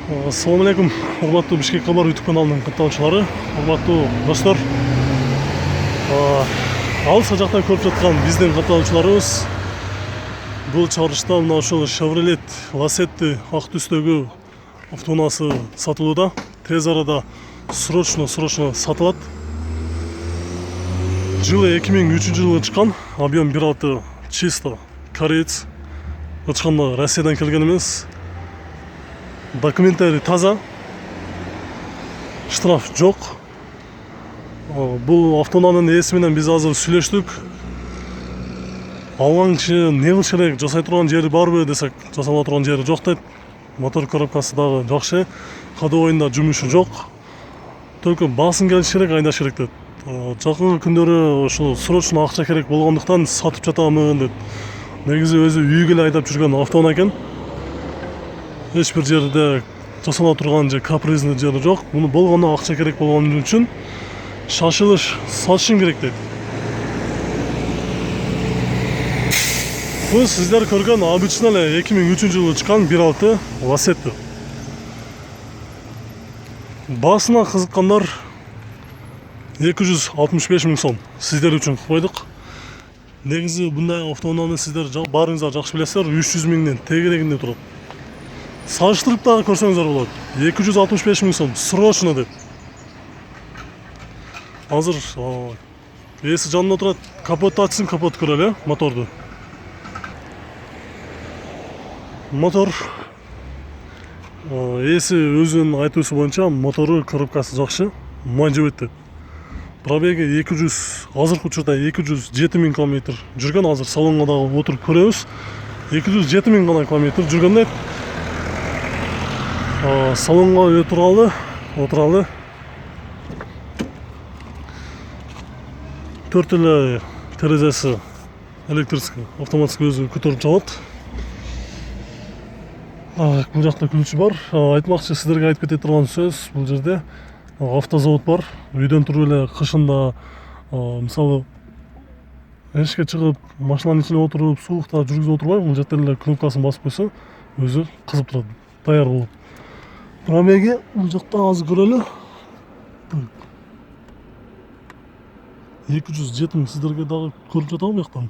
Assalamu alaikum, урматтуу Бишкек Кабар YouTube каналынын катталуучулары, урматтуу достор. Алыс жактан көрүп жаткан биздин катталуучуларыбыз бул чыгарылышта мына ушул Chevrolet Lacetti ак түстөгү автоунаасы сатылууда. Тез арада срочно сатылат. Жылы 2003 жылы чыккан, объем 1.6 чисто кореец. Ычканда Россиядан келген эмес. Документари таза, штраф жок. Бул автоунаанын ээси менен биз азыр сүйлөштүк. Алган киши не кылыш керек, жасай турган жери барбы десек, жасала турган жери жок дейт. Мотор коробкасы дагы жакшы, ходовойунда жумушу жок. Только басын келиш керек, айдаш керек дейт. Жакынкы күндөрү ушул срочно акча керек болгондуктан сатып жатамын дейт. Негизи өзү үйгө эле айдап жүргөн автоунаа экен. Эч бир жерде жасала турган же капризный жери жок. Муну болгону акча керек болгон үчүн шашылыш сатышым керек дейт. Бул сиздер көргөн обычный эле 2003 жылы чыккан 1.6 Lacetti. Басына кызыккандар 265 000 сом сиздер үчүн койдук. Негизи мындай автоунааны сиздер баарыңыздар жакшы билесиздер, 300 000ден тегерегинде турат. Салыштырып дагы көрсөңүздөр болот. 265 000 сом срочно деп. Азыр ээси жанында турат, капот ачсын, капот көрөлү, моторду. Мотор ээси өзүнүн айтуусу боюнча мотору коробкасы жакшы, май жебейт деп. Пробеги 200, азыркы учурда 207 000 км жүргөн, азыр салонго дагы отуруп көрөбүз. 207 000 гана километр жүргөн дейт. Салонго отуралы. Төрт эле терезеси электрический, автоматический өзү көтөрүп жабат. Бул жакта күлчү бар. Айтмакчы, сиздерге айтып кете турган сөз, бул жерде автозавод бар. Үйдөн туруп эле кышында мисалы эшикке чыгып, машинанын ичине отуруп, суукта жүргүзүп отурбай, бул жерден эле кнопкасын басып койсо, өзү кызып турат, даяр болот. Пробеги бул жакта азыр көрөлү. 207 000 сиздерге дагы көрүп жатабы бияктан?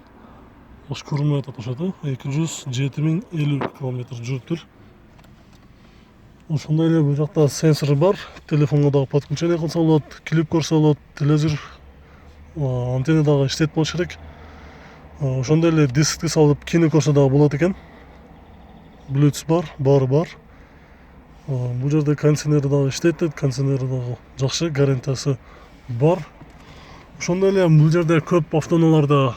Ош көрүнбөй атат ошо. 207 050 км жүрүптүр. Ошондой эле бул жакта сенсору бар. Телефонго дагы подключение кылса болот, клип көрсө болот, телевизор, антенна дагы иштейт болуш керек. Ошондой эле дискти салып кино көрсө дагы болот экен. Bluetooth бар, баары бар. Бул жерде кондиционер дагы иштейт дейт, кондиционер дагы жакшы, гарантиясы бар. Ошондой эле бул жерде көп автоунааларда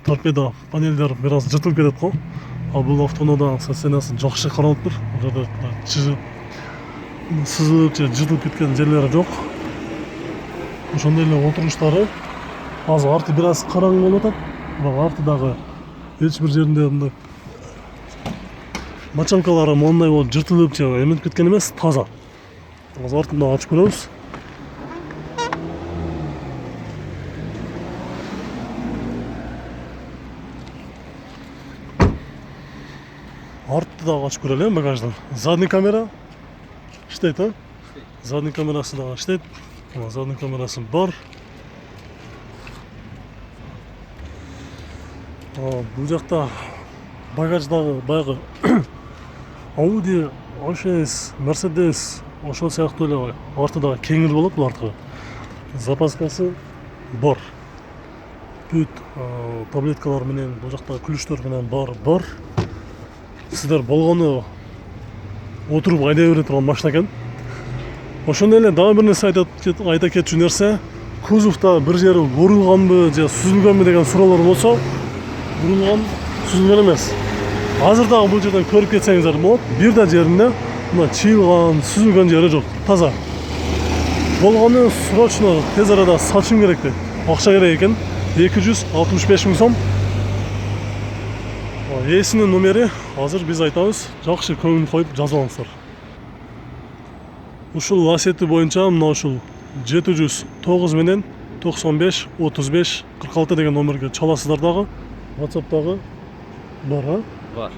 торпеда панелдер бир аз жыртылып кетет го. Бул автоунаада состояниясы жакшы каралыптыр. Бул жерде сызылып же жыртылып кеткен жерлери жок. Ошондой эле отуруштары азыр арты бир аз караңгы болуп атат. Бирок арты дагы эч бир жеринде мындай мочалкалары моундай болуп жыртылып же эментип кеткен эмес, таза. Азыр артын ачып көрөбүз. Артты дагы ачып көрөлү, багаждан. Задний камера иштейт, Задний камерасы дагы иштейт. Задний камерасы бар. Бул жакта багаж дагы баягы Audi, A6, Mercedes, ошол сыяктуу эле арты дагы кеңир болот бул арткы. Запаскасы бар. Бүт таблеткалар менен, бул жакта күлүштөр менен бар. Сиздер болгону отуруп айдай бере турган машина экен. Ошондой эле дагы бир нерсе айта кетчү нерсе, кузовда бир жери бурулганбы же сүзүлгөнбү деген суроолор болсо, бурулган, сүзүлгөн эмес. Азыр дагы бул жерден көрүп кетсеңиздер болот. Бир да жеринде мына чыйылган, сүзүлгөн жери жок, таза. Болгону срочно тез арада сатышым керек дейт. Акча керек экен, 265 000 сом. Ээсинин номери азыр биз айтабыз, жакшы көңүл коюп жазып алыңыздар. Ушул Lacetti боюнча мына ушул 709 менен 95 35 46 деген номерге чаласыздар дагы. WhatsApp'тагы бар, Бар.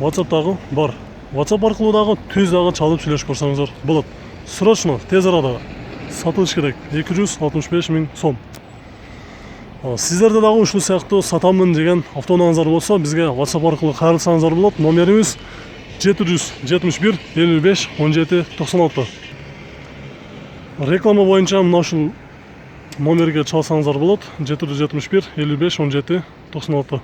WhatsApp'тагы бар. WhatsApp аркылуу дагы түз дагы чалып сүйлөшүп көрсөңүздөр болот. Срочно, тез арада сатылыш керек. 265 000 сом. Сиздерде дагы ушул сыяктуу сатамын деген автоунааңыздар болсо, бизге WhatsApp аркылуу кайрылсаңыздар болот. Номерибиз 771 55 17 96. Реклама боюнча мына ушул номерге чалсаңыздар болот. 771 55 17 96.